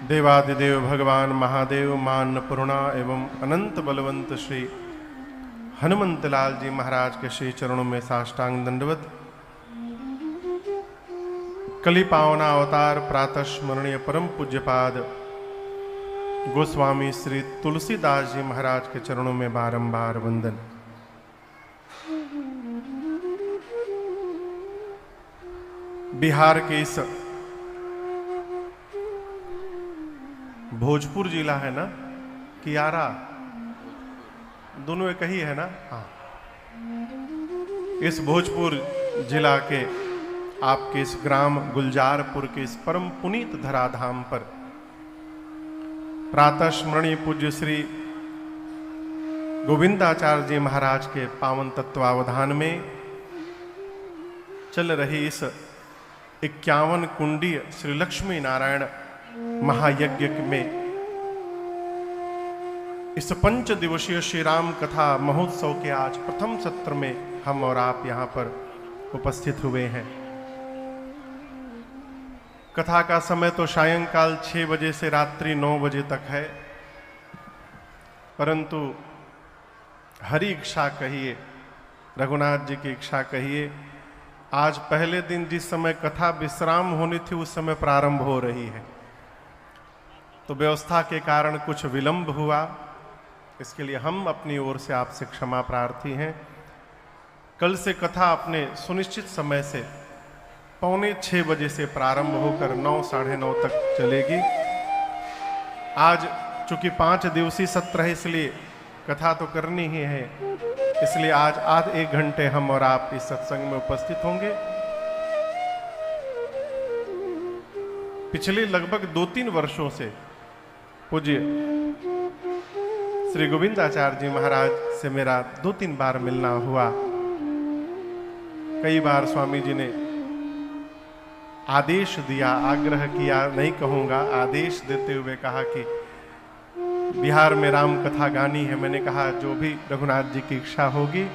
देवादिदेव भगवान महादेव मां अन्नपूर्णा एवं अनंत बलवंत श्री हनुमंतलाल जी महाराज के श्री चरणों में साष्टांग दंडवत। कली पावना अवतार प्रातः स्मरणीय परम पूज्यपाद गोस्वामी श्री तुलसीदास जी महाराज के चरणों में बारंबार वंदन। बिहार के इस भोजपुर जिला है ना कि आरा, दोनों एक ही है ना। हाँ, इस भोजपुर जिला के आपके इस ग्राम गुलजारपुर के इस परम पुनीत धराधाम पर प्रातः स्मरणीय पूज्य श्री गोविंदाचार्य जी महाराज के पावन तत्वावधान में चल रही इस 51 कुंडीय श्री लक्ष्मी नारायण महायज्ञ में इस 5 दिवसीय श्री राम कथा महोत्सव के आज प्रथम सत्र में हम और आप यहाँ पर उपस्थित हुए हैं। कथा का समय तो सायंकाल 6 बजे से रात्रि 9 बजे तक है, परंतु हरि इच्छा कहिए, रघुनाथ जी की इच्छा कहिए, आज पहले दिन जिस समय कथा विश्राम होनी थी उस समय प्रारंभ हो रही है, तो व्यवस्था के कारण कुछ विलंब हुआ। इसके लिए हम अपनी ओर से आपसे क्षमा प्रार्थी हैं। कल से कथा अपने सुनिश्चित समय से 5:45 बजे से प्रारंभ होकर 9, साढ़े 9 तक चलेगी। आज चूंकि 5 दिवसीय सत्र है, इसलिए कथा तो करनी ही है, इसलिए आज आध 1 घंटे हम और आप इस सत्संग में उपस्थित होंगे। पिछले लगभग 2-3 वर्षों से पूज्य श्री गोविंदाचार्य जी महाराज से मेरा 2-3 बार मिलना हुआ। कई बार स्वामी जी ने आदेश दिया, आग्रह किया, नहीं कहूँगा, आदेश देते हुए कहा कि बिहार में राम कथा गानी है। मैंने कहा जो भी रघुनाथ जी की इच्छा होगी,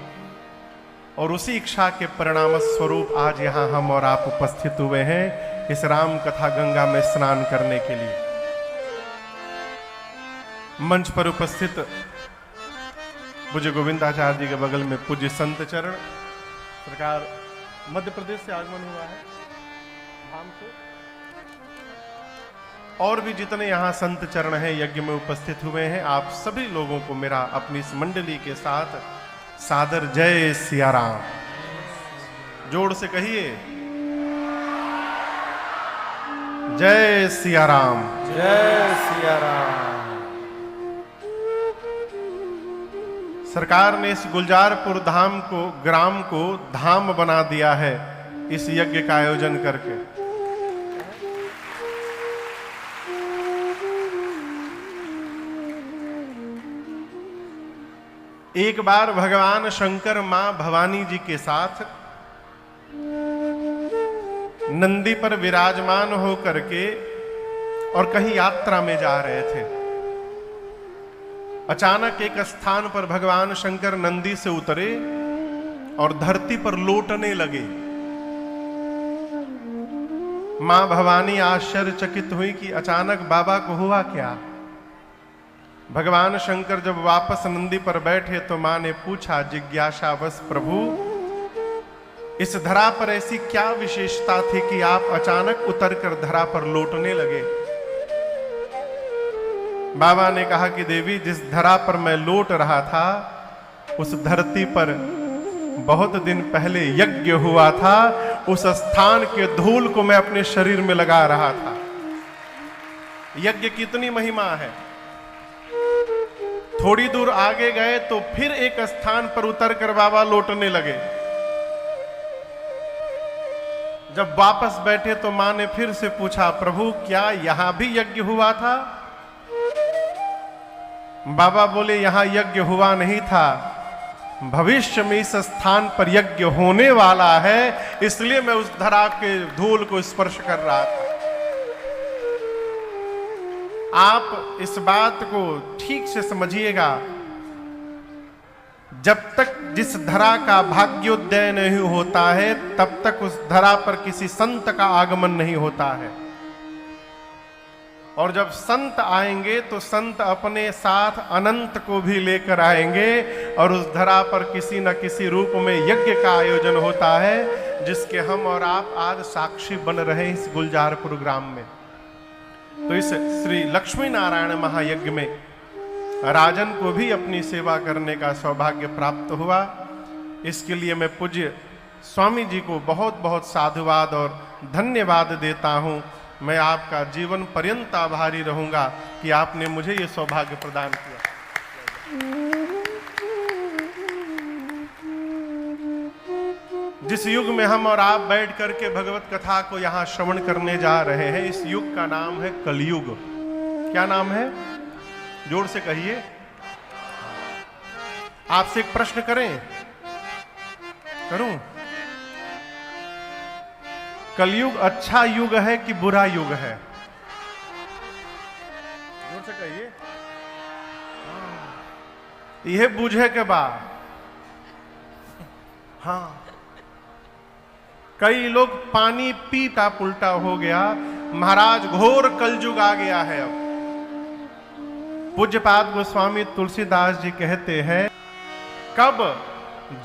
और उसी इच्छा के परिणाम स्वरूप आज यहाँ हम और आप उपस्थित हुए हैं इस राम कथा गंगा में स्नान करने के लिए। मंच पर उपस्थित पूज्य गोविंदाचार्य जी के बगल में पूज्य संत चरण सरकार मध्य प्रदेश से आगमन हुआ है धाम से, और भी जितने यहाँ संत चरण हैं यज्ञ में उपस्थित हुए हैं, आप सभी लोगों को मेरा अपनी इस मंडली के साथ सादर जय सिया राम। जोर से कहिए जय सिया राम, जय सिया राम। सरकार ने इस गुलजारपुर धाम को, ग्राम को धाम बना दिया है इस यज्ञ का आयोजन करके। एक बार भगवान शंकर मां भवानी जी के साथ नंदी पर विराजमान होकर के और कहीं यात्रा में जा रहे थे। अचानक एक स्थान पर भगवान शंकर नंदी से उतरे और धरती पर लौटने लगे। मां भवानी आश्चर्यचकित हुई कि अचानक बाबा को हुआ क्या। भगवान शंकर जब वापस नंदी पर बैठे तो मां ने पूछा जिज्ञासावश, प्रभु इस धरा पर ऐसी क्या विशेषता थी कि आप अचानक उतरकर धरा पर लौटने लगे। बाबा ने कहा कि देवी, जिस धरा पर मैं लौट रहा था उस धरती पर बहुत दिन पहले यज्ञ हुआ था, उस स्थान के धूल को मैं अपने शरीर में लगा रहा था। यज्ञ की इतनी महिमा है। थोड़ी दूर आगे गए तो फिर एक स्थान पर उतरकर बाबा लौटने लगे। जब वापस बैठे तो मां ने फिर से पूछा, प्रभु क्या यहां भी यज्ञ हुआ था। बाबा बोले, यहां यज्ञ हुआ नहीं था, भविष्य में इस स्थान पर यज्ञ होने वाला है, इसलिए मैं उस धरा के धूल को स्पर्श कर रहा था। आप इस बात को ठीक से समझिएगा, जब तक जिस धरा का भाग्योदय नहीं होता है तब तक उस धरा पर किसी संत का आगमन नहीं होता है। और जब संत आएंगे तो संत अपने साथ अनंत को भी लेकर आएंगे और उस धरा पर किसी न किसी रूप में यज्ञ का आयोजन होता है, जिसके हम और आप आज साक्षी बन रहे हैं इस गुलजार प्रोग्राम में। तो इस श्री लक्ष्मी नारायण महायज्ञ में राजन को भी अपनी सेवा करने का सौभाग्य प्राप्त हुआ। इसके लिए मैं पूज्य स्वामी जी को बहुत बहुत साधुवाद और धन्यवाद देता हूँ। मैं आपका जीवन पर्यंत आभारी रहूंगा कि आपने मुझे ये सौभाग्य प्रदान किया। जिस युग में हम और आप बैठ करके भगवत कथा को यहाँ श्रवण करने जा रहे हैं, इस युग का नाम है कलयुग। क्या नाम है? जोर से कहिए। आपसे एक प्रश्न करूं? कलयुग अच्छा युग है कि बुरा युग है? जोर से कहिए। यह बूझे के बाद हाँ, कई लोग पानी पीता पुलटा हो गया। महाराज घोर कलयुग आ गया है। अब पूज्यपाद गोस्वामी तुलसीदास जी कहते हैं, कब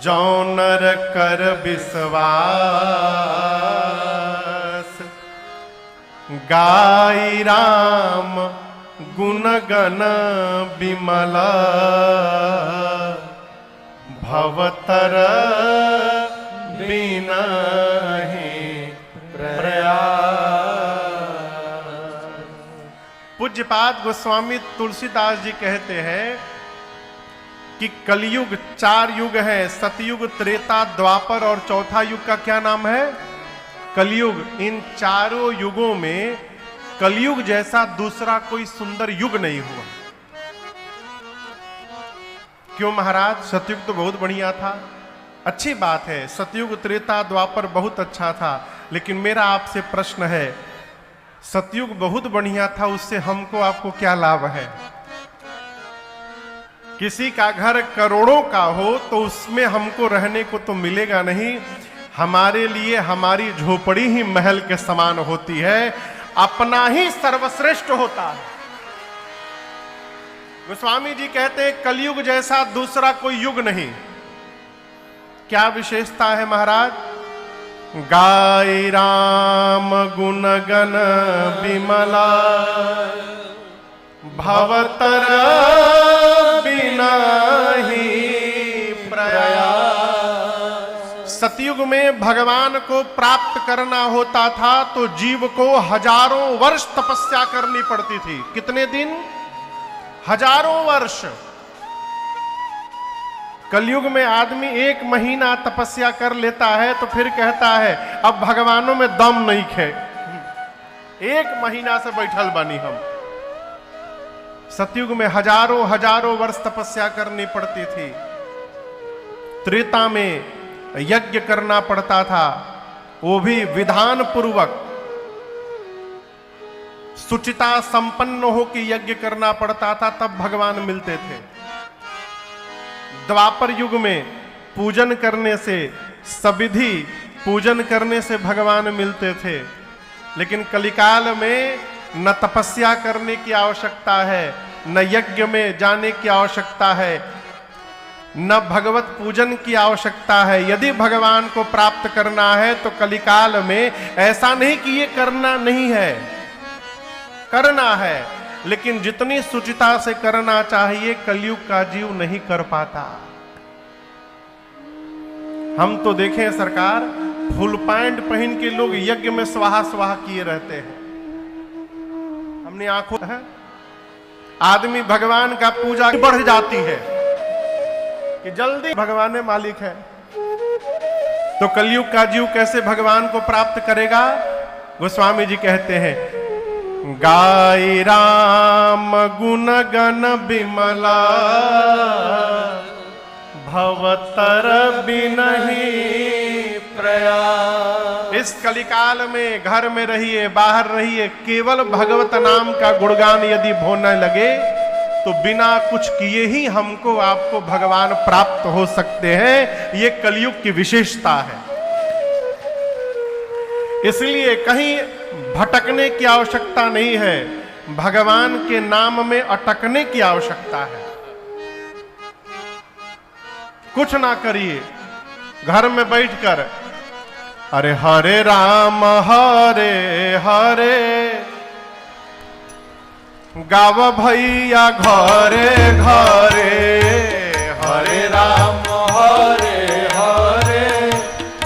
जौनर कर विश्वास, गाई राम गुण गण बिमला, भवतर बिनहि प्रयास। पूज्यपाद गोस्वामी तुलसीदास जी कहते हैं कि कलयुग 4 युग है, सतयुग, त्रेता, द्वापर और चौथा युग का क्या नाम है? कलयुग। इन चारों युगों में कलयुग जैसा दूसरा कोई सुंदर युग नहीं हुआ। क्यों महाराज? सतयुग तो बहुत बढ़िया था। अच्छी बात है, सतयुग, त्रेता, द्वापर बहुत अच्छा था, लेकिन मेरा आपसे प्रश्न है, सतयुग बहुत बढ़िया था, उससे हमको आपको क्या लाभ है? किसी का घर करोड़ों का हो तो उसमें हमको रहने को तो मिलेगा नहीं। हमारे लिए हमारी झोपड़ी ही महल के समान होती है, अपना ही सर्वश्रेष्ठ होता है। गोस्वामी जी कहते हैं कलयुग जैसा दूसरा कोई युग नहीं। क्या विशेषता है महाराज? गाई राम गुण गण बिमला, भवतर बिनहि प्रयास। सतयुग में भगवान को प्राप्त करना होता था तो जीव को हजारों वर्ष तपस्या करनी पड़ती थी। कितने दिन? हजारों वर्ष। कलयुग में आदमी 1 महीना तपस्या कर लेता है तो फिर कहता है अब भगवानों में दम नहीं खे, 1 महीना से बैठल बनी हम। सतयुग में हजारों वर्ष तपस्या करनी पड़ती थी। त्रेता में यज्ञ करना पड़ता था, वो भी विधान पूर्वक सुचिता संपन्न हो के यज्ञ करना पड़ता था, तब भगवान मिलते थे। द्वापर युग में पूजन करने से, सविधि पूजन करने से भगवान मिलते थे। लेकिन कलिकाल में न तपस्या करने की आवश्यकता है, न यज्ञ में जाने की आवश्यकता है, न भगवत पूजन की आवश्यकता है। यदि भगवान को प्राप्त करना है तो कलिकाल में ऐसा नहीं कि ये करना नहीं है, करना है, लेकिन जितनी सुचिता से करना चाहिए कलयुग का जीव नहीं कर पाता। हम तो देखें सरकार, फुल पैंट पहन के लोग यज्ञ में स्वाहा स्वाहा किए रहते हैं। हमने आंखों है, आदमी भगवान का पूजा बढ़ जाती है कि जल्दी भगवान ने मालिक है। तो कलयुग का जीव कैसे भगवान को प्राप्त करेगा? गोस्वामी जी कहते हैं, गाई राम गुण गण बिमला, भवतर बिनहि प्रयास। इस कलिकाल में घर में रहिए, बाहर रहिए, केवल भगवत नाम का गुणगान यदि होने लगे तो बिना कुछ किए ही हमको आपको भगवान प्राप्त हो सकते हैं। ये कलयुग की विशेषता है। इसलिए कहीं भटकने की आवश्यकता नहीं है। भगवान के नाम में अटकने की आवश्यकता है। कुछ ना करिए, घर में बैठकर अरे हरे राम हरे हरे गाव भैया घरे घरे, हरे राम हरे हरे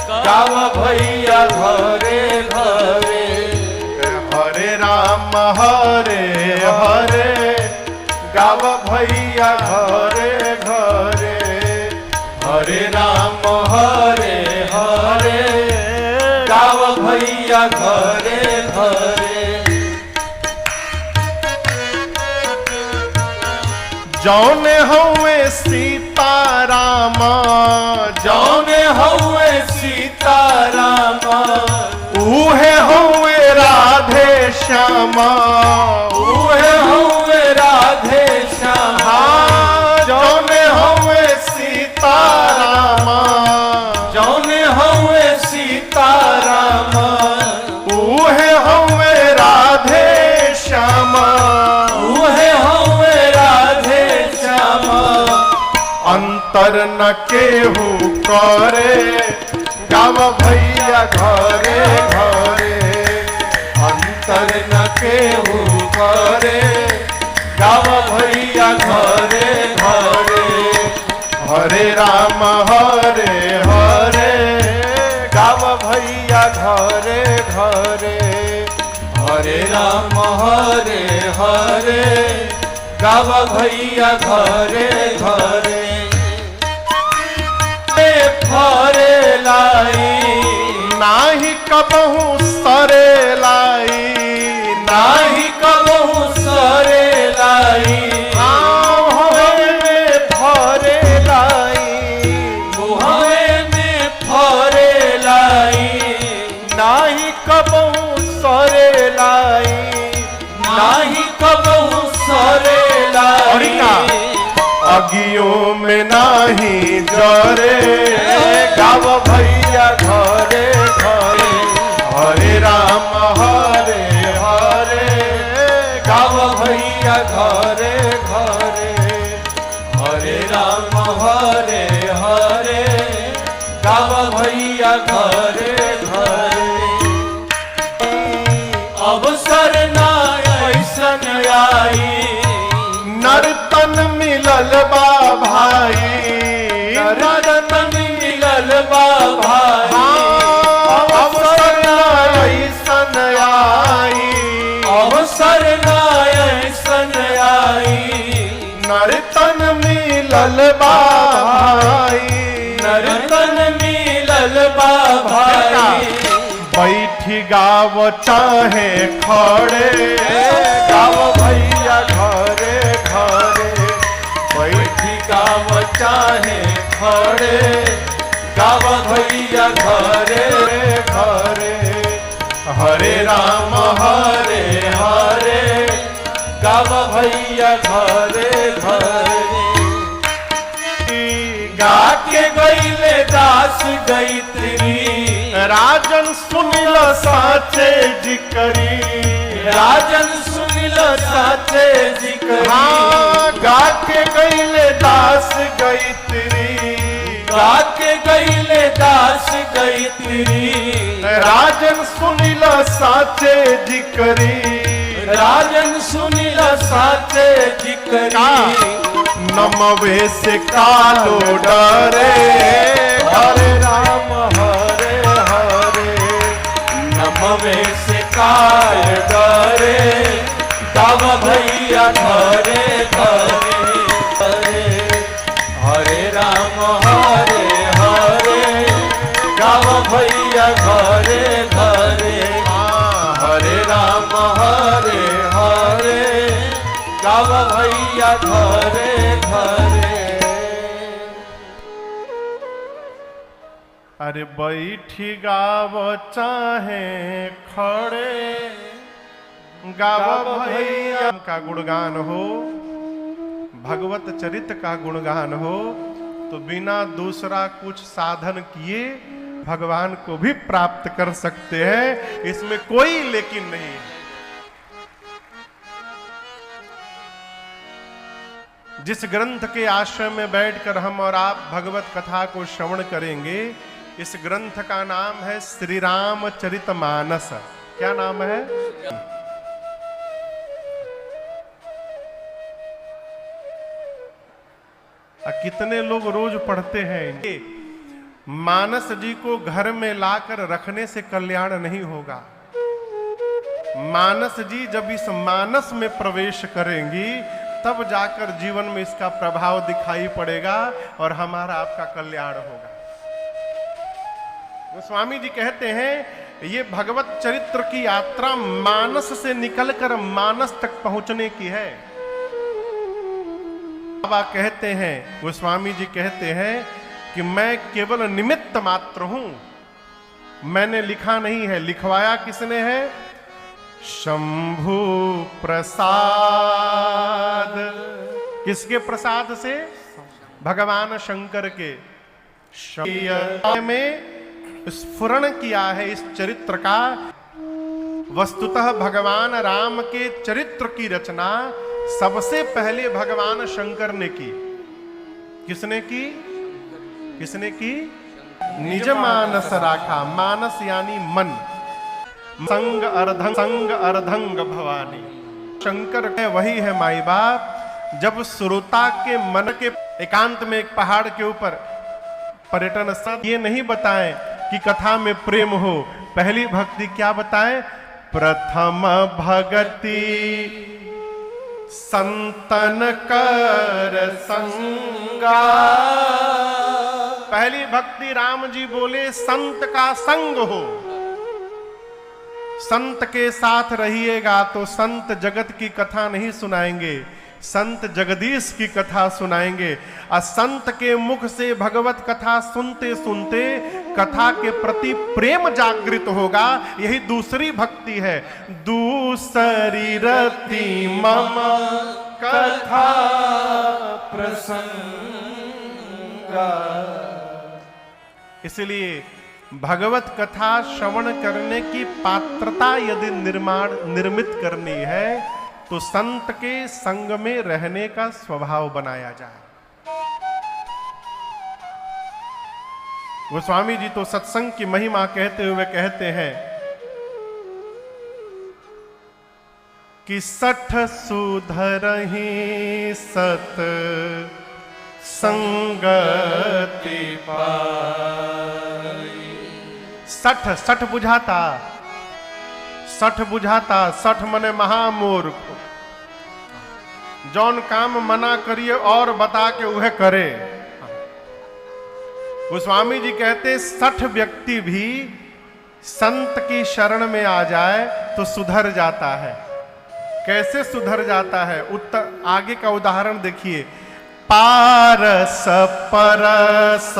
गाव भैया घरे घरे, हरे राम हरे हरे गाव भैया घरे घरे, हरे राम हरे हरे गाव भैया घरे घरे। जौने हवे सीताराम, जौने हवे सीताराम, उहे हवे राधे श्यामा, उहे हवे राधे श्यामा। जौने हवे सीताराम, जौने हवे सीताराम, उहे हवे राधे श्यामा, उहे हवे राधे श्यामा। अंतर न केहू करे गाव भैया घरे घरे, अंतर न केहू करे गाव भैया घरे घरे, हरे राम हरे हरे गाव भैया घरे घरे, हरे राम हरे हरे गाव भैया घरे घरे। फरे लाई नाही कबहू सरे लाई, नाही कबहू सरे लाई, मुहवे में फरे लाई, मुहवे में फरे लाई, नाही कबहू सरे लाई, नाही कबहू सरे और लाई। का अगियों में नाही जरे गाव भैया घरे घरे, हरे राम हरे हरे गाव भैया घरे घरे, हरे राम हरे हरे गाव भैया घरे घरे। अवसर ना ऐसन आई, नर्तन मिलल बा भाई, नर्तन मिलल बा भाई। अवसर ऐसन आई, अवसर ना ऐसन आई, नर्तन मिलल बा भाई, नर्तन मिलल बा भाई। बैठी गाव चाहे खड़े गाव भैया घरे घरे, बैठी गाव चाहे खड़े गाव भैया घरे घरे, हरे राम हरे हरे गाव भैया घरे घरे। गा के गईले दास गईत्री, राजन सुनिल साचे जिकरी, राजन सुनिल साचे जिकरी। गा के गईले दास गईत्री, गा के गईले दास गईत्री, राजन सुनिल साचे जिकरी, राजन सुनिल साचे जिकरी। नमवे से कालो डरे हरे राम हरे हरे, नमवे से काय डरे गाव भैया घरे घरे, हरे राम हरे हरे गाव भैया घरे घरे, हरे राम हरे हरे गाव भैया घरे घरे। अरे बैठी गाव चाहे खड़े गाव भैया का गुणगान हो, भगवत चरित्र का गुणगान हो, तो बिना दूसरा कुछ साधन किए भगवान को भी प्राप्त कर सकते हैं, इसमें कोई लेकिन नहीं है। जिस ग्रंथ के आश्रय में बैठकर हम और आप भगवत कथा को श्रवण करेंगे, इस ग्रंथ का नाम है श्री रामचरितमानस। क्या नाम है? कितने लोग रोज पढ़ते हैं? मानस जी को घर में लाकर रखने से कल्याण नहीं होगा। मानस जी जब इस मानस में प्रवेश करेंगी तब जाकर जीवन में इसका प्रभाव दिखाई पड़ेगा और हमारा आपका कल्याण होगा। गोस्वामी जी कहते हैं ये भगवत चरित्र की यात्रा मानस से निकलकर मानस तक पहुंचने की है। बाबा कहते हैं, गोस्वामी जी कहते हैं कि मैं केवल निमित्त मात्र हूं, मैंने लिखा नहीं है। लिखवाया किसने है? शंभु प्रसाद। किसके प्रसाद से? भगवान शंकर के। में स्फुरण किया है इस चरित्र का। वस्तुतः भगवान राम के चरित्र की रचना सबसे पहले भगवान शंकर ने की। किसने की? किसने की? निज मानस राखा। मानस यानी मन। संग अर्धंग भवानी। शंकर है वही है माई बाप। जब श्रोता के मन के एकांत में एक पहाड़ के ऊपर पर्यटन स्थल, ये नहीं बताएं कि कथा में प्रेम हो। पहली भक्ति क्या बताएं? प्रथम भगति संतन कर संगा। पहली भक्ति राम जी बोले संत का संग हो। संत के साथ रहिएगा तो संत जगत की कथा नहीं सुनाएंगे, संत जगदीश की कथा सुनाएंगे। और संत के मुख से भगवत कथा सुनते सुनते कथा के प्रति प्रेम जागृत होगा। यही दूसरी भक्ति है। दूसरी रति मम कथा प्रसंगा। इसलिए भगवत कथा श्रवण करने की पात्रता यदि निर्मित करनी है तो संत के संग में रहने का स्वभाव बनाया जाए। गोस्वामी जी तो सत्संग की महिमा कहते हुए कहते हैं कि सठ सुधरहि सत संगति पाई। सठ बुझाता, सठ बुझाता। सठ मने महामूर्ख। जौन काम मना करिए और बता के वह करे। गोस्वामी जी कहते सठ व्यक्ति भी संत की शरण में आ जाए तो सुधर जाता है। कैसे सुधर जाता है? उत्तर आगे का उदाहरण देखिए। पारस परस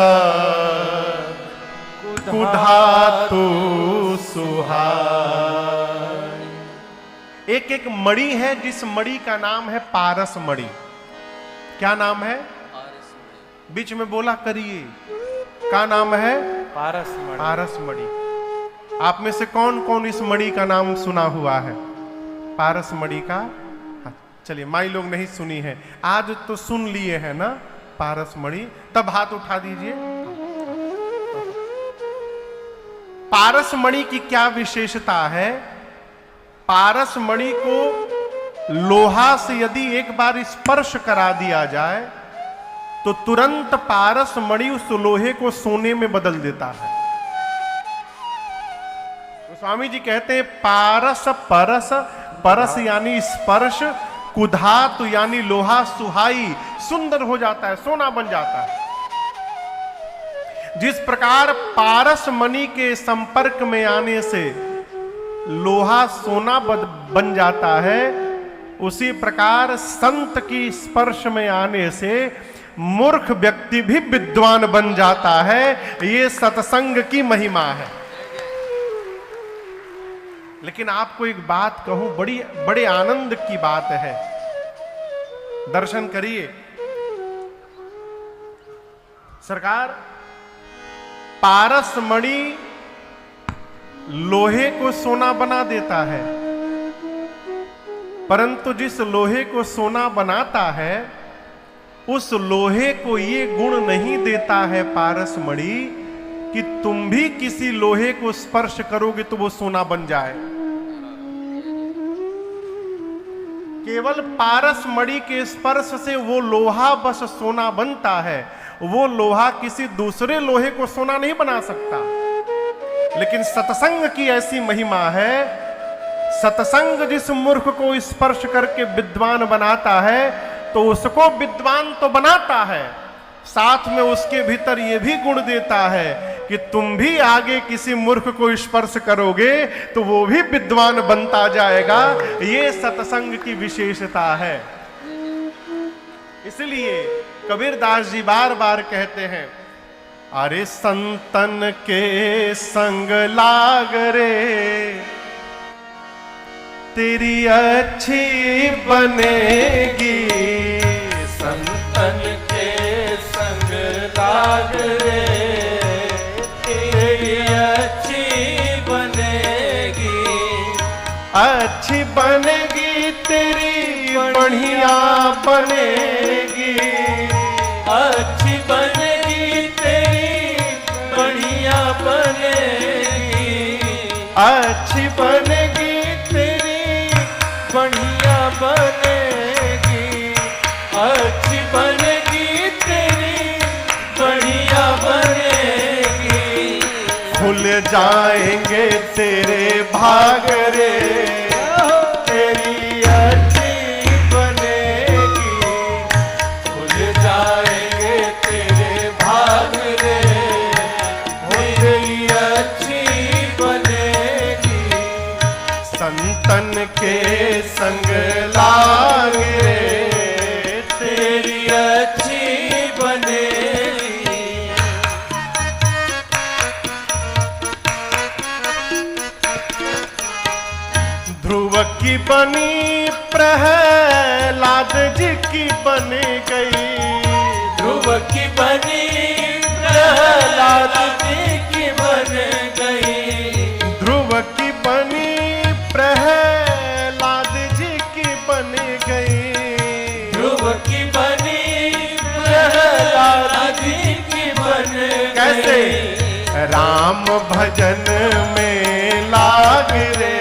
कुधातु सुहाई। एक एक मणि है जिस मणि का नाम है पारस मणि। क्या नाम है? बीच में बोला करिए। क्या नाम है? पारस मणि। पारस मणि। आप में से कौन कौन इस मणि का नाम सुना हुआ है? पारस मणि का? चलिए, माई लोग नहीं सुनी है, आज तो सुन लिए हैं ना पारस मणि। तब हाथ उठा दीजिए। पारस मणि की क्या विशेषता है? पारस मणि को लोहा से यदि एक बार स्पर्श करा दिया जाए तो तुरंत पारस मणि उस लोहे को सोने में बदल देता है। तो स्वामी जी कहते हैं पारस परस, परस यानी स्पर्श, कुधातु यानी लोहा, सुहाई सुंदर हो जाता है, सोना बन जाता है। जिस प्रकार पारस मणि के संपर्क में आने से लोहा सोना बन जाता है, उसी प्रकार संत की स्पर्श में आने से मूर्ख व्यक्ति भी विद्वान बन जाता है। ये सत्संग की महिमा है। लेकिन आपको एक बात कहूं, बड़े आनंद की बात है। दर्शन करिए। सरकार, पारस मणि लोहे को सोना बना देता है, परंतु जिस लोहे को सोना बनाता है उस लोहे को ये गुण नहीं देता है पारस मणि कि तुम भी किसी लोहे को स्पर्श करोगे तो वो सोना बन जाए। केवल पारस मणि के स्पर्श से वो लोहा बस सोना बनता है, वो लोहा किसी दूसरे लोहे को सोना नहीं बना सकता। लेकिन सत्संग की ऐसी महिमा है, सत्संग जिस मूर्ख को स्पर्श करके विद्वान बनाता है तो उसको विद्वान तो बनाता है, साथ में उसके भीतर यह भी गुण देता है कि तुम भी आगे किसी मूर्ख को स्पर्श करोगे तो वो भी विद्वान बनता जाएगा। ये सत्संग की विशेषता है। इसलिए कबीरदास जी बार बार कहते हैं, अरे संतन के संग लाग रे तेरी अच्छी बनेगी, संतन के संग लाग रे तेरी अच्छी बनेगी, अच्छी बनेगी तेरी बढ़िया बनेगी, अच्छी बनेगी तेरी बढ़िया बनेगी, अच्छी बनेगी बढ़िया बनेगी, अच्छी बनेगी तेरी बढ़िया बनेगी, खुल जाएंगे तेरे भाग रे तेरी अच्छी बनेगी, खुल जाएंगे तेरे भाग रे तेरी अच्छी बनेगी, संतन के संग लाग रे तेरी अच्छी बनेगी। ध्रुव की बनी प्रहलाद जी की बन गई, ध्रुव की बनी प्रहलाद जी की बन गई, ध्रुव की बनी प्रहलाद जी की बन गई, ध्रुव की बनी प्रहलाद जी की बन गई। कैसे? राम भजन में लाग रे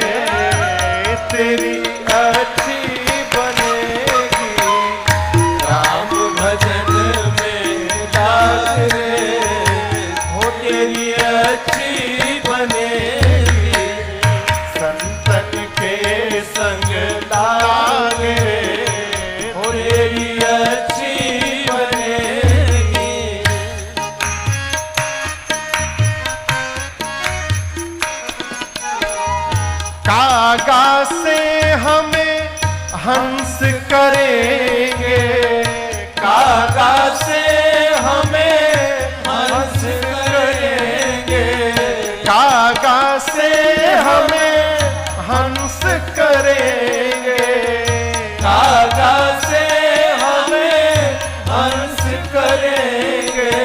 तेरी अच्छी बनेगी, राम भजन में लाग रे हो तेरी अच्छी बनेगी, संतन के संग लाग रे हो तेरी अच्छी बनेगी। कागा से हमें हंस करेंगे, कागा से हमें हंस करेंगे, कागा से हमें हंस करेंगे, कागा से हमें हंस करेंगे,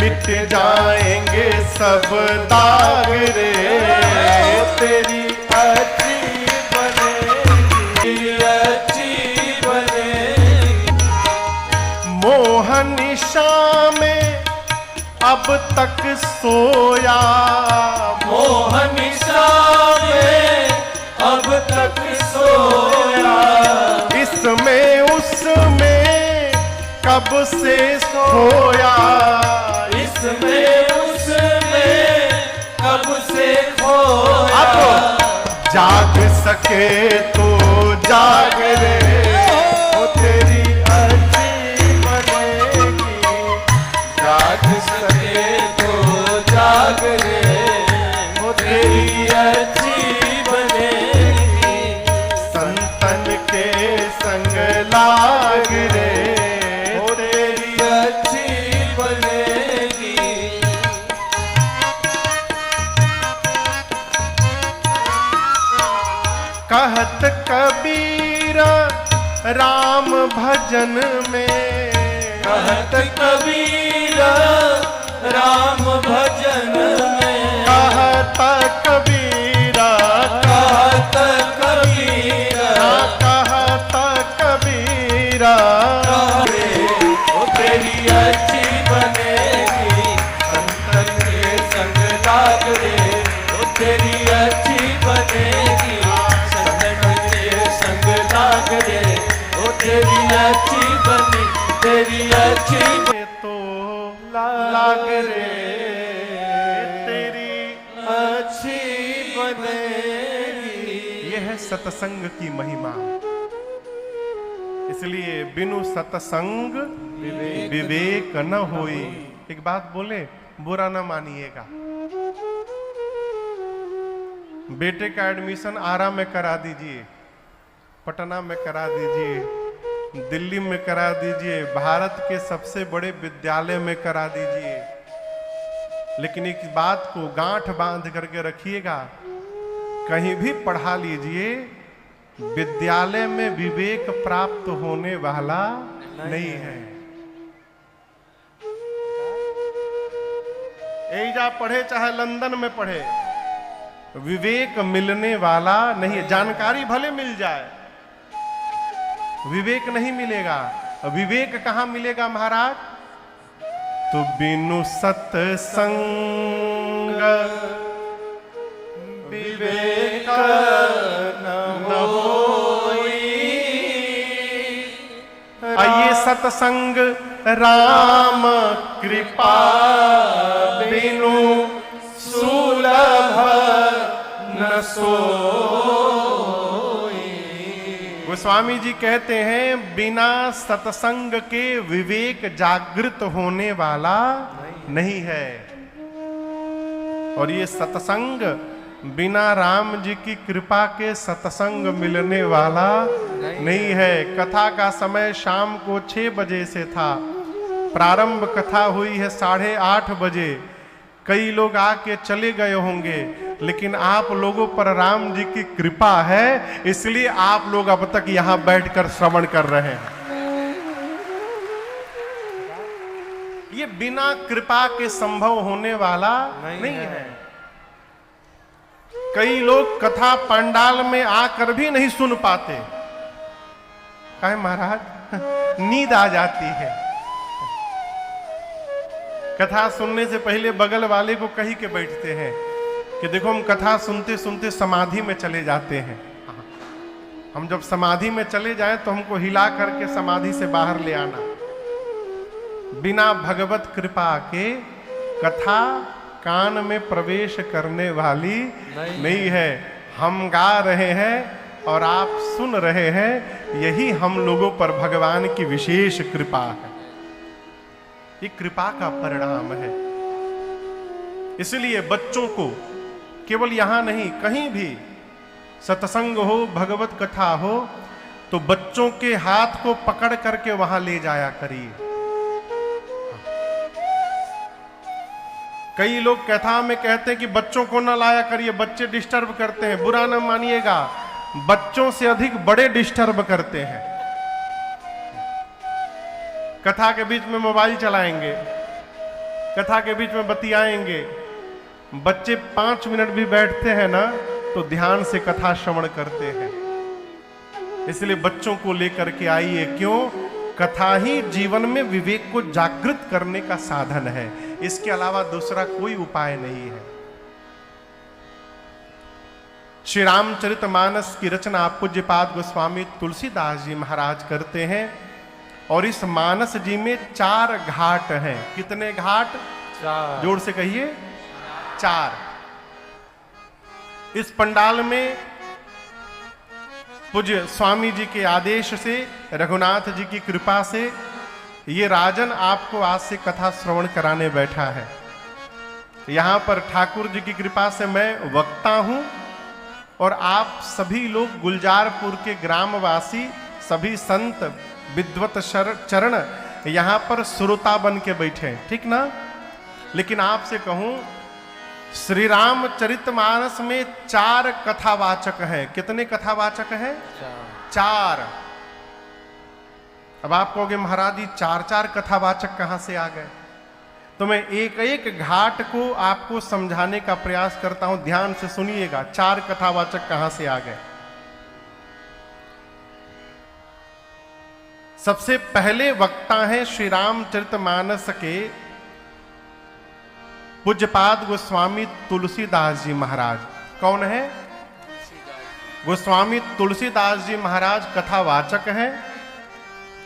मिट जाएंगे सब दाग रे तेरी अच्छी बनेगी, अच्छी बनेगी। मोहनिशा में अब तक सोया, मोहनिशा में अब तक सोया, इसमें उसमें कब से सोया, इसमें उसमें कब से खोया। अब जाग सके तो जाग रे वो तेरी अच्छी बनेगी, जाग सके तो जाग रे वो तेरी अच्छी बनेगी, संतन के संग लाग रे वो तेरी अच्छी बनेगी। कहत कबीरा राम भजन में, कहत कबीरा राम भजन में, कहत कबीरा, कहत कबीरा, कहत कबीरा, कहत अच्छी बनी तेरी अच्छी तो लाग रे तेरी अच्छी बनेगी। यह है सत्संग की महिमा। इसलिए बिनु सत्संग विवेक न होई। एक बात बोले, बुरा न मानिएगा। बेटे का एडमिशन आरा में करा दीजिए, पटना में करा दीजिए, दिल्ली में करा दीजिए, भारत के सबसे बड़े विद्यालय में करा दीजिए, लेकिन एक बात को गांठ बांध करके रखिएगा, कहीं भी पढ़ा लीजिए, विद्यालय में विवेक प्राप्त होने वाला नहीं है। एजा पढ़े चाहे लंदन में पढ़े, विवेक मिलने वाला नहीं है। जानकारी भले मिल जाए, विवेक नहीं मिलेगा। विवेक कहां मिलेगा महाराज? तो बिनु सत्संग विवेक न होई। आइए सत्संग राम कृपा बिनु सुलभ न सोई। गोस्वामी जी कहते हैं बिना सत्संग के विवेक जागृत होने वाला नहीं है। और ये सत्संग बिना राम जी की कृपा के सत्संग मिलने वाला नहीं है। कथा का समय शाम को 6 बजे से था, प्रारंभ कथा हुई है 8:30 बजे। कई लोग आके चले गए होंगे, लेकिन आप लोगों पर राम जी की कृपा है, इसलिए आप लोग अब तक यहां बैठकर श्रवण कर रहे हैं। ये बिना कृपा के संभव होने वाला नहीं है। कई लोग कथा पंडाल में आकर भी नहीं सुन पाते। काहे महाराज? नींद आ जाती है। कथा सुनने से पहले बगल वाले को कही के बैठते हैं कि देखो हम कथा सुनते सुनते समाधि में चले जाते हैं। हम जब समाधि में चले जाएं तो हमको हिला करके समाधि से बाहर ले आना। बिना भगवत कृपा के कथा कान में प्रवेश करने वाली नहीं है। हम गा रहे हैं और आप सुन रहे हैं, यही हम लोगों पर भगवान की विशेष कृपा है। ये कृपा का परिणाम है। इसलिए बच्चों को केवल यहां नहीं, कहीं भी सत्संग हो, भगवत कथा हो, तो बच्चों के हाथ को पकड़ करके वहां ले जाया करिए। कई लोग कथा में कहते हैं कि बच्चों को ना लाया करिए, बच्चे डिस्टर्ब करते हैं। बुरा ना मानिएगा, बच्चों से अधिक बड़े डिस्टर्ब करते हैं। कथा के बीच में मोबाइल चलाएंगे, कथा के बीच में बतियाएंगे। बच्चे 5 मिनट भी बैठते हैं ना तो ध्यान से कथा श्रवण करते हैं। इसलिए बच्चों को लेकर के आइए। क्यों? कथा ही जीवन में विवेक को जागृत करने का साधन है। इसके अलावा दूसरा कोई उपाय नहीं है। श्री रामचरितमानस की रचना पूज्यपाद गोस्वामी तुलसीदास जी महाराज करते हैं। और इस मानस जी में 4 घाट हैं। कितने घाट? 4। जोर से कहिए, 4। इस पंडाल में पूज्य स्वामी जी के आदेश से, रघुनाथ जी की कृपा से, ये राजन आपको आज से कथा श्रवण कराने बैठा है। यहां पर ठाकुर जी की कृपा से मैं वक्ता हूं और आप सभी लोग गुलजारपुर के ग्रामवासी, सभी संत विद्वत चरण यहां पर श्रोता बन के बैठे, ठीक ना? लेकिन आपसे कहूं, श्री रामचरितमानस में 4 कथावाचक हैं। कितने कथावाचक हैं? 4। अब आप कहोगे महाराज जी 4 कथावाचक कहां से आ गए? तो मैं एक एक घाट को आपको समझाने का प्रयास करता हूं। ध्यान से सुनिएगा, 4 कथावाचक कहां से आ गए। सबसे पहले वक्ता हैं श्री रामचरितमानस के पूज्यपाद गोस्वामी तुलसीदास जी महाराज। कौन है? गोस्वामी तुलसीदास जी महाराज कथावाचक हैं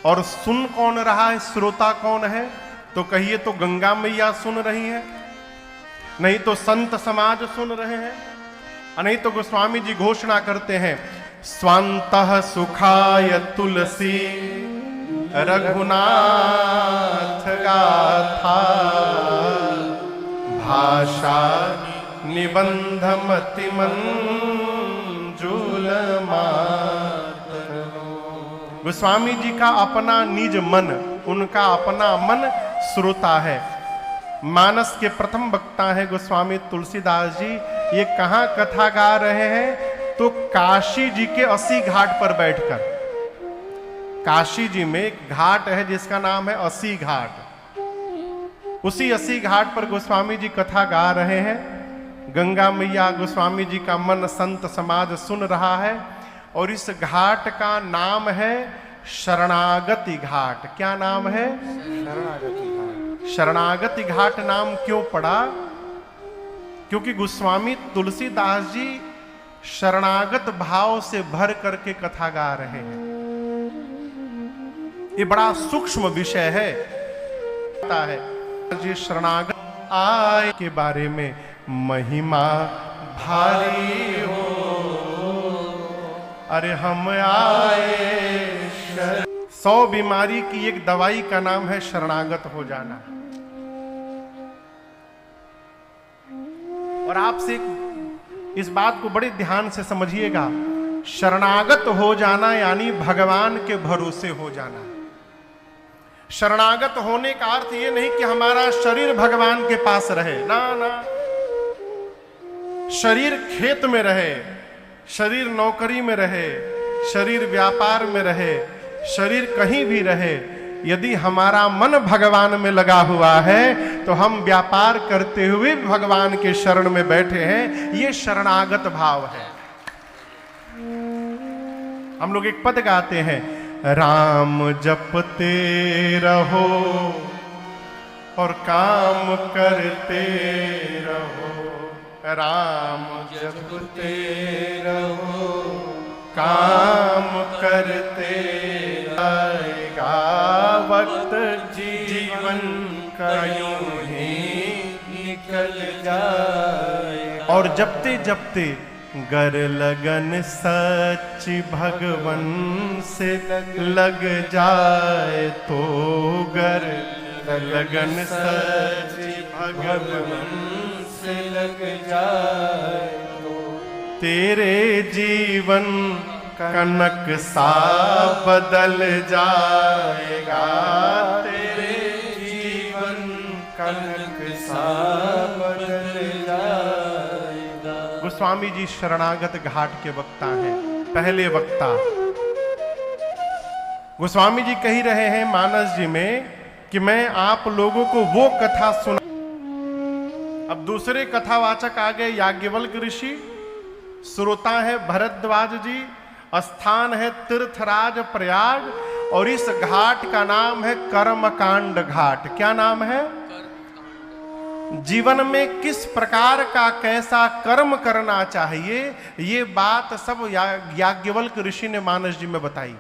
और सुन कौन रहा है, श्रोता कौन है? तो कहिए तो गंगा मैया सुन रही है, नहीं तो संत समाज सुन रहे हैं, नहीं तो गोस्वामी जी घोषणा करते हैं स्वांतः सुखाय तुलसी रघुनाथ गाथा भाषा निबंध मति मंजुल गोस्वामी जी का अपना निज मन, उनका अपना मन श्रोता है। मानस के प्रथम वक्ता है गोस्वामी तुलसीदास जी। ये कहां कथा गा रहे हैं? तो काशी जी के 80 घाट पर बैठकर। काशी जी में एक घाट है जिसका नाम है 80 घाट। उसी 80 घाट पर गोस्वामी जी कथा गा रहे हैं। गंगा मैया, गोस्वामी जी का मन, संत समाज सुन रहा है। और इस घाट का नाम है शरणागति घाट। क्या नाम है? शरणागति घाट। शरणागति घाट नाम क्यों पड़ा? क्योंकि गोस्वामी तुलसीदास जी शरणागत भाव से भर करके कथा गा रहे हैं। ये बड़ा सूक्ष्म विषय है। जी शरणागत आय के बारे में महिमा भारी हो, अरे हम आए 100 बीमारी की एक दवाई का नाम है शरणागत हो जाना। और आपसे इस बात को बड़े ध्यान से समझिएगा, शरणागत हो जाना यानी भगवान के भरोसे हो जाना। शरणागत होने का अर्थ ये नहीं कि हमारा शरीर भगवान के पास रहे, ना ना। शरीर खेत में रहे, शरीर नौकरी में रहे, शरीर व्यापार में रहे, शरीर कहीं भी रहे, यदि हमारा मन भगवान में लगा हुआ है तो हम व्यापार करते हुए भगवान के शरण में बैठे हैं। ये शरणागत भाव है। हम लोग एक पद गाते हैं, राम जपते रहो और काम करते रहो, राम जपते रहो काम करते आएगा वक्त, जीवन का यूं ही निकल जाएगा। और जपते जपते गर लगन सच भगवन से लग जाए तो, गर लगन सच भगवन से लग जाए तो, तेरे जीवन का नक्शा बदल जाएगा, तेरे जीवन का नक्शा बदल जाएगा। गोस्वामी जी शरणागत घाट के वक्ता हैं, पहले वक्ता। गोस्वामी जी कह रहे हैं मानस जी में कि मैं आप लोगों को वो कथा सुना। अब दूसरे कथावाचक आ गए याज्ञवल्क ऋषि, श्रोता है भरद्वाज जी, स्थान है तीर्थराज प्रयाग, और इस घाट का नाम है कर्मकांड घाट। क्या नाम है? जीवन में किस प्रकार का कैसा कर्म करना चाहिए, ये बात सब याज्ञवल्क ऋषि ने मानस जी में बताई।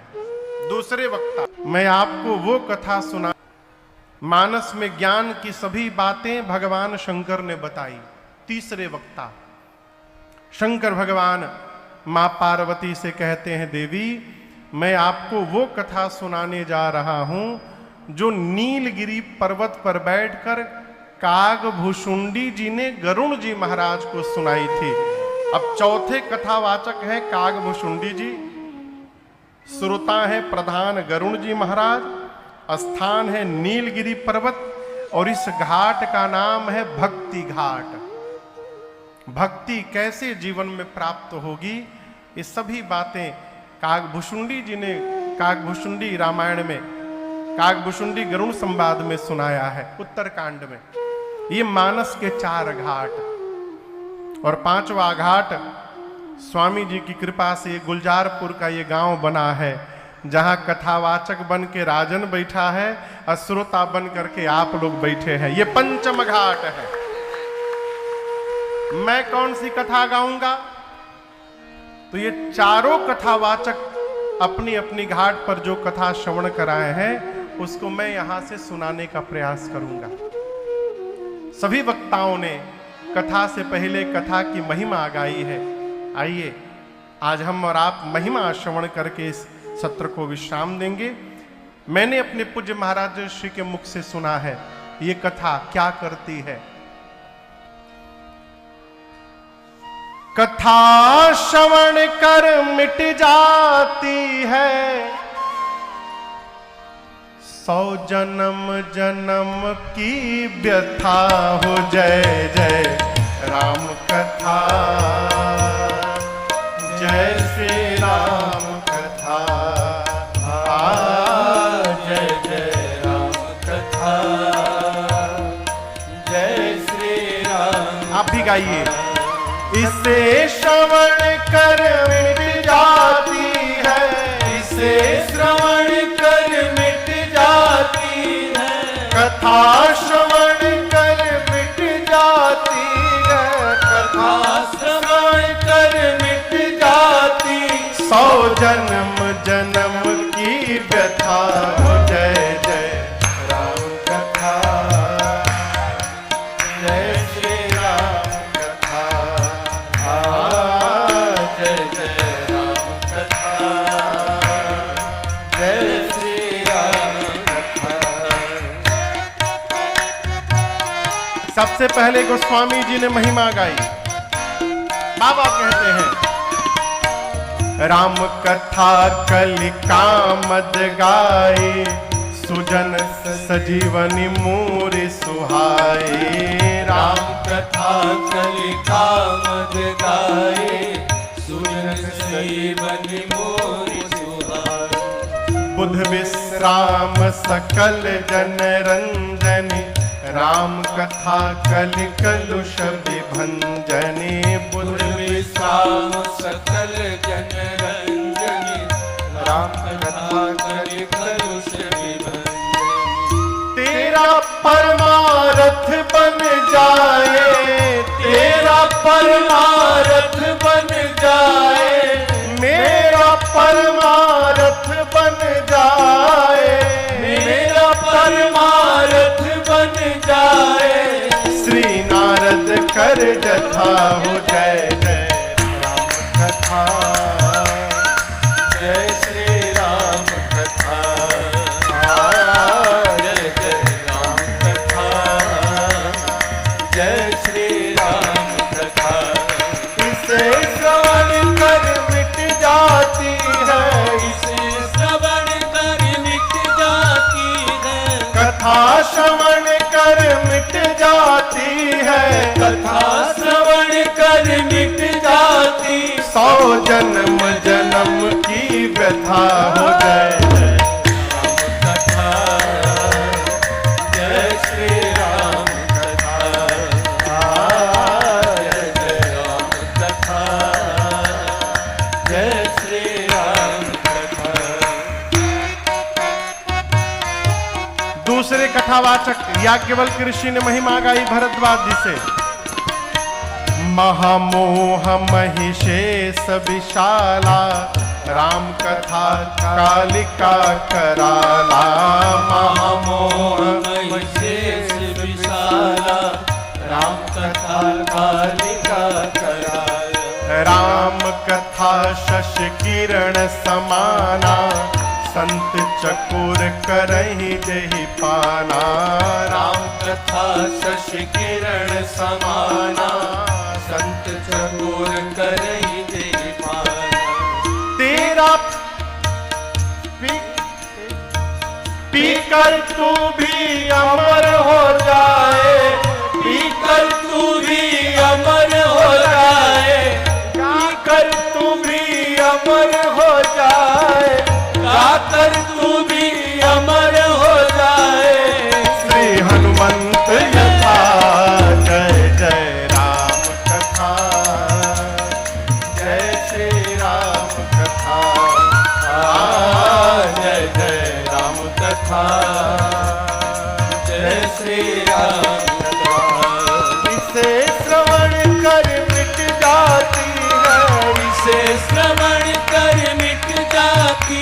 दूसरे वक्ता, मैं आपको वो कथा सुना। मानस में ज्ञान की सभी बातें भगवान शंकर ने बताई। तीसरे वक्ता शंकर भगवान मां पार्वती से कहते हैं, देवी मैं आपको वो कथा सुनाने जा रहा हूं जो नीलगिरी पर्वत पर बैठकर कागभूषुंडी जी ने गरुण जी महाराज को सुनाई थी। अब चौथे कथावाचक हैं कागभूषुंडी जी, श्रोता है प्रधान गरुण जी महाराज, स्थान है नीलगिरी पर्वत, और इस घाट का नाम है भक्ति घाट। भक्ति कैसे जीवन में प्राप्त होगी, ये सभी बातें कागभूषुंडी जी ने कागभूषुंडी रामायण में, कागभूषुंडी गरुण संवाद में सुनाया है, उत्तरकांड में। ये मानस के 4 घाट, और 5वां घाट स्वामी जी की कृपा से गुलजारपुर का ये गांव बना है, जहां कथावाचक बन के राजन बैठा है और श्रोता बन करके आप लोग बैठे हैं। ये 5म घाट है। मैं कौन सी कथा गाऊंगा? तो ये चारों कथावाचक अपनी अपनी घाट पर जो कथा श्रवण कराए हैं उसको मैं यहां से सुनाने का प्रयास करूंगा। सभी वक्ताओं ने कथा से पहले कथा की महिमा गाई है। आइए आज हम और आप महिमा श्रवण करके इस सत्र को विश्राम देंगे। मैंने अपने पूज्य महाराज श्री के मुख से सुना है ये कथा क्या करती है। कथा श्रवण कर मिट जाती है 100 जन्म जन्म की व्यथा हो। जय जय राम कथा, जय श्री राम कथा, जय जय राम कथा, जय श्री राम। आप भी गाइए। इसे श्रवण कर मिट जाती है, इसे श्रवण कर मिट जाती है, कथा श्रवण कर मिट जाती है, कथा श्रवण कर मिट जाती 100 जन्म जन्म की व्यथा हो। जय जय राम कथा, जय श्री राम कथा, जय जय राम कथा, जय श्री राम कथा। सबसे पहले गोस्वामी जी ने महिमा गाई। बाबा कहते हैं राम कथा कलिका मद गाए, सुजन सजीवनी मूरि सुहाए। राम कथा कलिका मद गाए, सुजन सजीवनी मूरि सुहाए। बुध विश्राम सकल जन रंजनी, राम कथा कलि कलुष विभंजनी। बुध विश्राम सकल जन रंजनी, राम कथा कलि कलुष विभंजनी। तेरा परमारथ बन जाए, तेरा परमारथ बन जाए, मेरा परमारथ बन जाए, मेरा परमारथ बन जाए। श्री नारद कर जथा हो। जय जय राम कथा, जय श्री राम कथा, जय जय राम कथा, जय श्री राम कथा। इसे श्रवण कर मिट जाती है, इसे श्रवण कर मिट जाती है, कथा श्रवण कर मिट जाती है, कथा श्रवण कर मिट जाती 100 जन्म जन्म की व्यथा हो। जय जय राम कथा, जय श्री राम कथा, जय जय राम कथा, जय श्री राम कथा। दूसरे कथावाचक याज्ञवल्क्य ऋषि ने महिमा गाई भरद्वाज जी से। महामोह महिषेश विशाला, राम कथा कालिका कराला। महामोह महिषेश विशाला, राम कथा कालिका कराला। राम कथा शशि किरण समाना, संत चकोर करहि जेहि पाना। राम कथा शशि किरण समाना, संत चकोर करहि जेहि पाना। तेरा पीकर तू भी अमर हो जाए, पीकर तू भी अमर हो जाए, गाकर तू भी अमर हो जाए, गाकर तू भी अमर हो जाए। श्री हनुमंत यथा। जय जय राम कथा, जय श्री राम कथा, जय जय राम कथा, जय श्री राम कथा। इसे श्रवण कर मिट जाती है, इसे श्रवण कर मिट जाती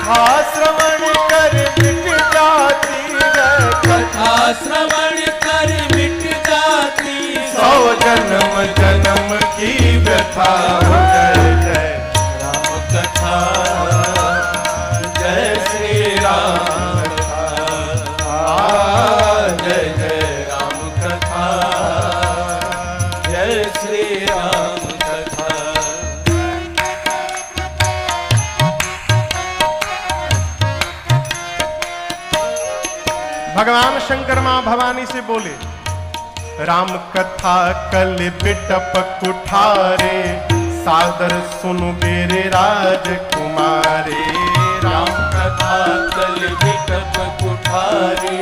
कथा श्रवण कर मिट जाती है, कथा श्रवण कर मिट जाती है। 100 जन्म जन्म की व्यथा हो। जय जय राम कथा, जय श्री राम कथा, जय जय राम कथा, जय श्री राम कथा। भगवान शंकर मां भवानी से बोले, राम कथा कल बिटप कुठारे, सादर सुनु मेरे राजकुमारे। राम कथा कल बिटप कुठारे,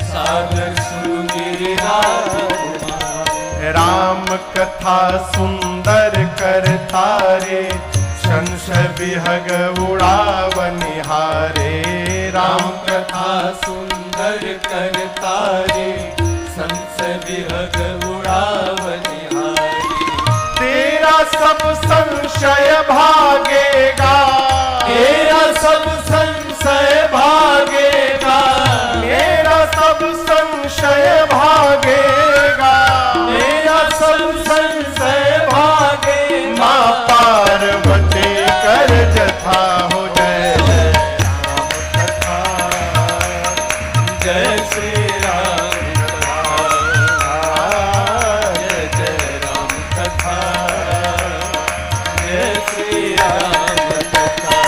सादर सुनु मेरे राजकुमार। राम कथा सुंदर कर तारे, संशय विहग उड़ावनिहारे। राम कथा सुंदर कर तारे, संशय विहग उड़ावनिहारी। तेरा सब संशय भागेगा, तेरा सब संशय भागेगा, मेरा सब संशय भागेगा। मेरा सब संशय भागेगा। माँ पार्वती कर जथा हो। जय जय जय श्री राम कथा, जय जय राम कथा, जय श्री राम कथा।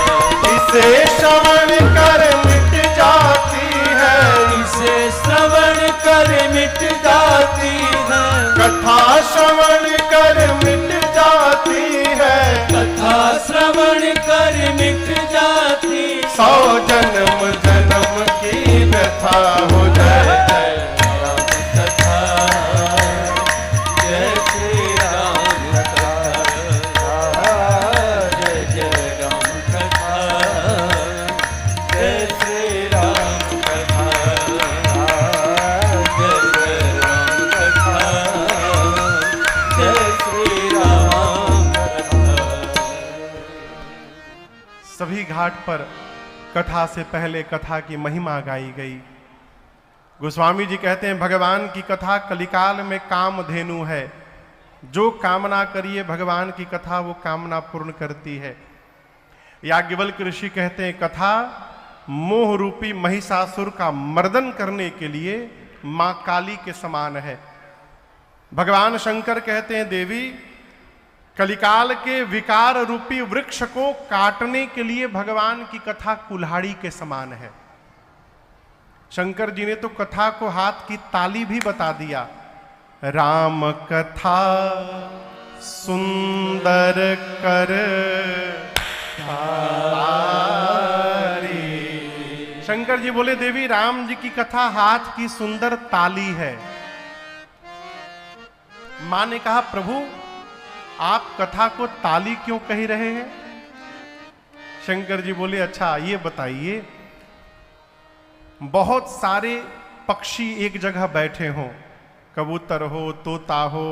इसे श्रवण कर मिट जाती है, इसे श्रवण कर मिट जाती है। कथा श्रवण कर मिट जाती है। कथा श्रवण कर मिट जाती। 100 जन्म जन्म की व्यथा हो। जय जय राम कथा, जय श्री राम कथा, जय जय राम कथा, जय श्री राम कथा, जय जय राम कथा, जय श्री राम कथा। सभी घाट पर कथा से पहले कथा की महिमा गाई गई। गोस्वामी जी कहते हैं, भगवान की कथा कलिकाल में कामधेनु है। जो कामना करिए भगवान की कथा वो कामना पूर्ण करती है। याज्ञवल्क्य ऋषि कहते हैं, कथा मोह रूपी महिषासुर का मर्दन करने के लिए मां काली के समान है। भगवान शंकर कहते हैं, देवी कलिकाल के विकार रूपी वृक्ष को काटने के लिए भगवान की कथा कुल्हाड़ी के समान है। शंकर जी ने तो कथा को हाथ की ताली भी बता दिया। राम कथा सुंदर कर तारी। शंकर जी बोले, देवी राम जी की कथा हाथ की सुंदर ताली है। मां ने कहा, प्रभु आप कथा को ताली क्यों कह रहे हैं? शंकर जी बोले, अच्छा ये बताइए, बहुत सारे पक्षी एक जगह बैठे हों, कबूतर हो, तोता हो,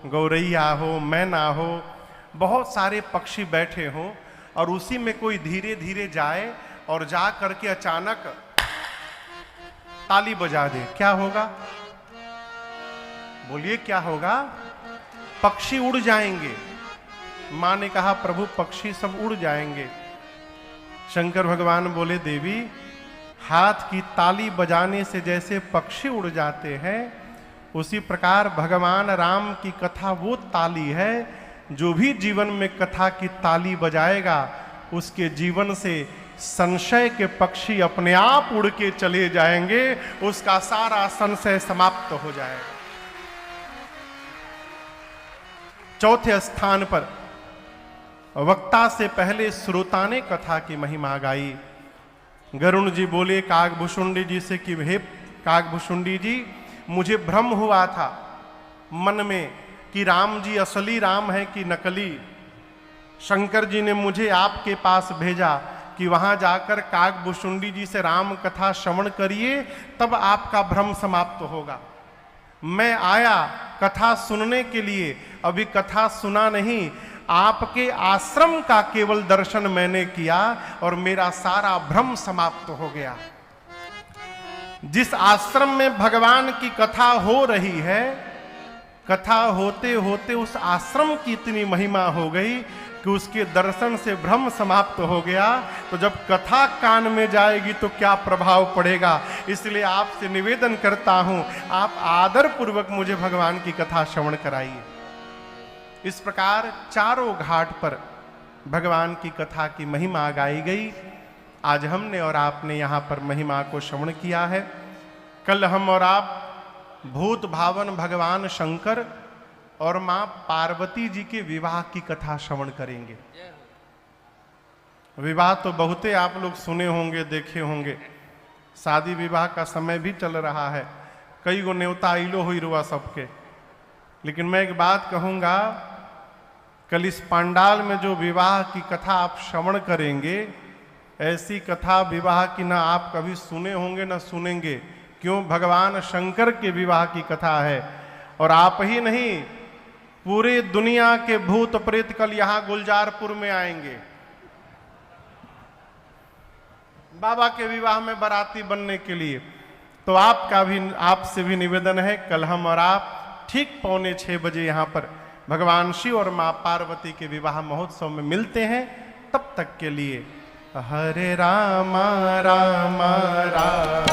गौरैया हो, मैना हो, बहुत सारे पक्षी बैठे हों और उसी में कोई धीरे धीरे जाए और जा करके अचानक ताली बजा दे, क्या होगा? बोलिए क्या होगा? पक्षी उड़ जाएंगे। मां ने कहा, प्रभु पक्षी सब उड़ जाएंगे। शंकर भगवान बोले, देवी हाथ की ताली बजाने से जैसे पक्षी उड़ जाते हैं, उसी प्रकार भगवान राम की कथा वो ताली है, जो भी जीवन में कथा की ताली बजाएगा उसके जीवन से संशय के पक्षी अपने आप उड़ के चले जाएंगे, उसका सारा संशय समाप्त हो जाएगा। चौथे स्थान पर वक्ता से पहले श्रोता ने कथा की महिमा गाई। गरुण जी बोले काकभुषुंडी जी से कि हे काकभुषुंडी जी, मुझे भ्रम हुआ था मन में कि राम जी असली राम है कि नकली। शंकर जी ने मुझे आपके पास भेजा कि वहां जाकर काकभुषुंडी जी से राम कथा श्रवण करिए, तब आपका भ्रम समाप्त होगा। मैं आया कथा सुनने के लिए, अभी कथा सुना नहीं, आपके आश्रम का केवल दर्शन मैंने किया और मेरा सारा भ्रम समाप्त हो गया। जिस आश्रम में भगवान की कथा हो रही है, कथा होते होते उस आश्रम की इतनी महिमा हो गई कि उसके दर्शन से भ्रम समाप्त हो गया। तो जब कथा कान में जाएगी तो क्या प्रभाव पड़ेगा। इसलिए आपसे निवेदन करता हूं, आप आदर पूर्वक मुझे भगवान की कथा श्रवण कराइए। इस प्रकार चारों घाट पर भगवान की कथा की महिमा गाई गई। आज हमने और आपने यहाँ पर महिमा को श्रवण किया है। कल हम और आप भूत भावन भगवान शंकर और मां पार्वती जी के विवाह की कथा श्रवण करेंगे। विवाह तो बहुते आप लोग सुने होंगे, देखे होंगे। शादी विवाह का समय भी चल रहा है, कई गो न्योता आइलो हुई रुआ सबके। लेकिन मैं एक बात कहूंगा, कल इस पंडाल में जो विवाह की कथा आप श्रवण करेंगे, ऐसी कथा विवाह की ना आप कभी सुने होंगे ना सुनेंगे। क्यों? भगवान शंकर के विवाह की कथा है। और आप ही नहीं, पूरे दुनिया के भूत प्रेत कल यहां गुलजारपुर में आएंगे बाबा के विवाह में बाराती बनने के लिए। तो आपसे भी निवेदन है, कल हम और आप ठीक 5:45 बजे यहां पर भगवान शिव और मां पार्वती के विवाह महोत्सव में मिलते हैं। तब तक के लिए हरे राम राम राम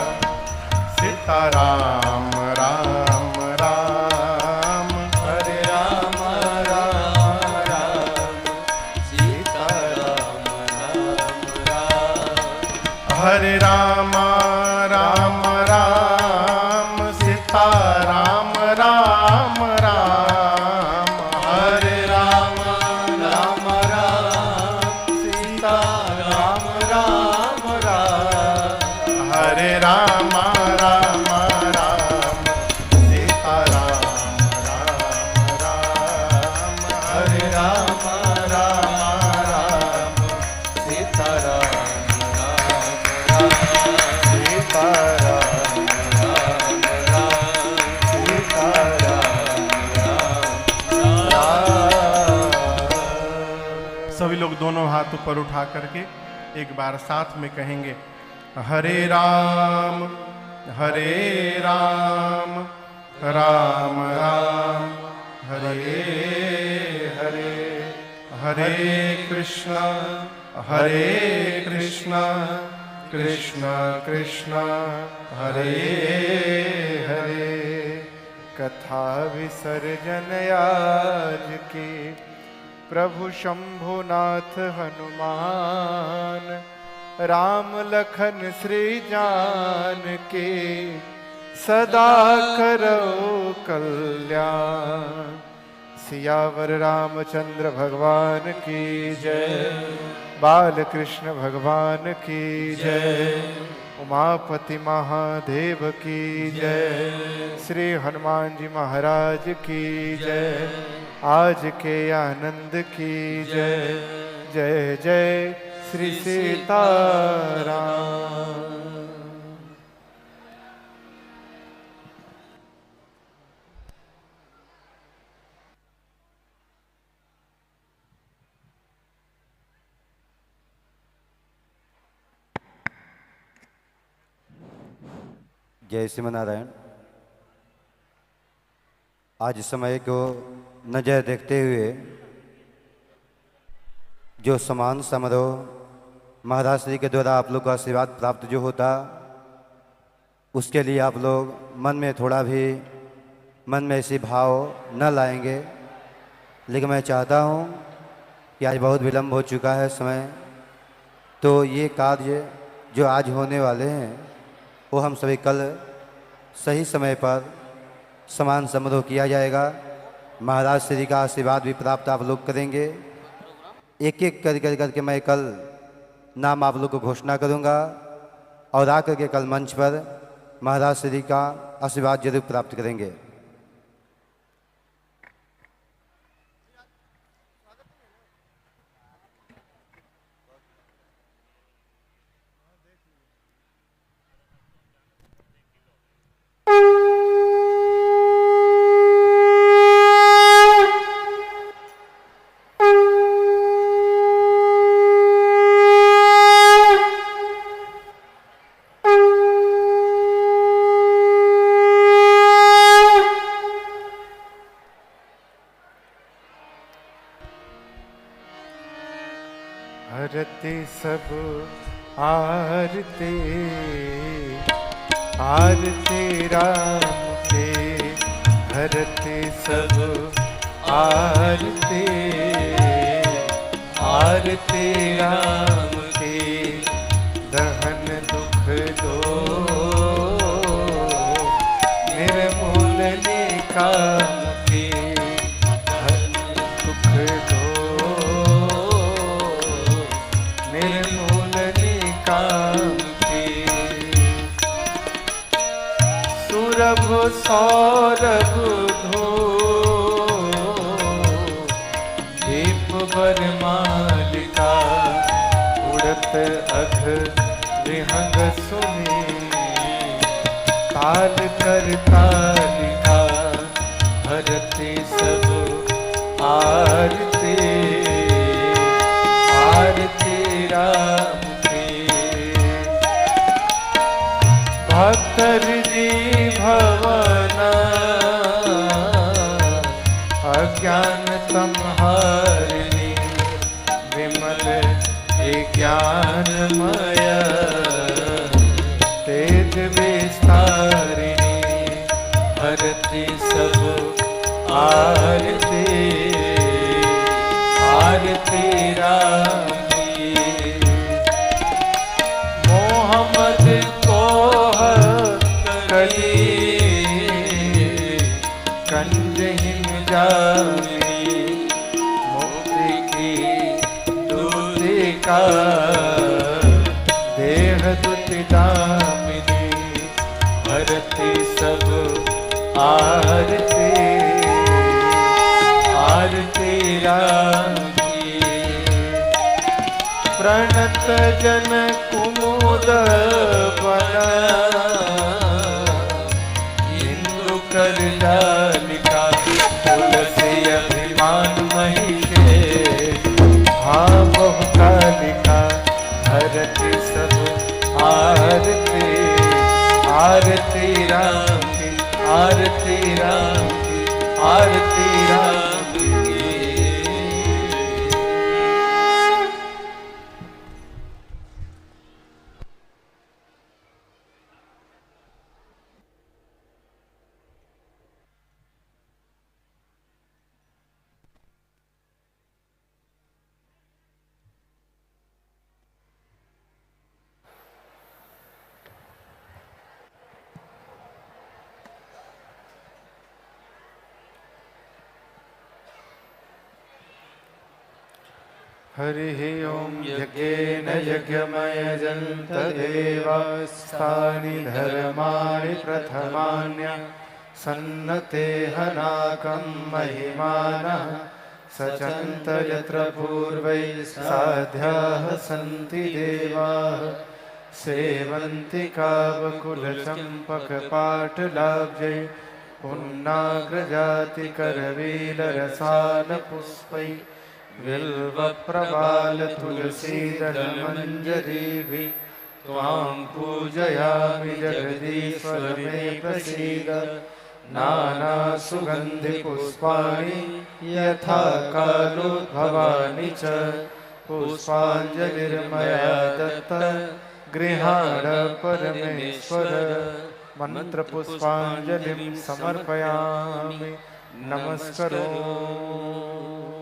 सीताराम राम राम, हरे राम राम राम सीताराम राम राम। हरे राम राम राम सीताराम राम राम, हरे राम राम राम सीताराम राम राम। हरे राम राम राम सीताराम राम राम, हरे राम राम राम सीताराम राम राम। सीताराम राम राम सीताराम राम। सभी लोग दोनों हाथ ऊपर उठा करके एक बार साथ में कहेंगे, हरे राम राम राम हरे हरे, हरे कृष्ण कृष्ण कृष्ण हरे हरे। कथा विसर्जन आज की प्रभु शंभुनाथ हनुमान, राम लखन श्री जान के सदा करो कल्याण। सियावर रामचंद्र भगवान की जय, बाल कृष्ण भगवान की जय, उमापति महादेव की जय, श्री हनुमान जी महाराज की जय, आज के आनंद की जय। जय जय श्री सीताराम। जय श्रीमनारायण। आज समय को नजर देखते हुए जो समान समारोह महाराज श्री के द्वारा आप लोग को आशीर्वाद प्राप्त जो होता, उसके लिए आप लोग मन में थोड़ा भी मन में ऐसी भाव न लाएंगे। लेकिन मैं चाहता हूँ कि आज बहुत विलम्ब हो चुका है समय, तो ये कार्य जो आज होने वाले हैं वो हम सभी कल सही समय पर समान समारोह किया जाएगा। महाराज श्री का आशीर्वाद भी प्राप्त आप लोग करेंगे। एक एक करके मैं कल नाम आप लोग को घोषणा करूंगा और आकर के कल मंच पर महाराज श्री का आशीर्वाद जरूर प्राप्त करेंगे। सब आरती आरती राम के धरती सब आरती आरती राम के दहन दुख दो निर्मूल निकाम के दहन दुख दो निर्मूल निकाम के सुरभ सौरभ धो दीप बरमालिका उड़त अघ विहंग सुनी ताल कर तालिका भरती सब आरती आरती राम की भक्तर जी भवना अज्ञान तमहारिणी विमल ज्ञानमय तेज विस्तारिणी हरति सब आरती आरती राम की मोहम्मद को कली कंज हिम जानी मुक्ति की दूतिका देह दुति दामिनी हरति सब आरती आरती राम की प्रणत जन कुमुद बना इंदु कर जालिका तुलसी अभिमान महिषे हाँ बहु कालिका हरति सब आरती आरती राम की आरती राम की आरती राम की हरिः ओं यज्ञेन यज्ञमयजन्त देवास्तानि धर्माणि प्रथमान्य सन्नते हनाकं महिमानः सचन्त यत्र पूर्वैः साध्याः सन्ति देवाः सेवन्ति कावकुलचम्पकपाटलाब्जै पुन्नाग्रजातिकरवीलरसालपुष्पैः बिल्वप्रवाल तुलसीदल मंजरीभिः त्वां पूजयामि जगदीश्वर मे प्रसीद नाना सुगंधि पुष्पाणि यथा कालोद्भवानि च पुष्पाञ्जलिर्मया दत्ता गृहाण परमेश्वर मंत्र पुष्पाञ्जलिं समर्पयामि नमस्करोमि।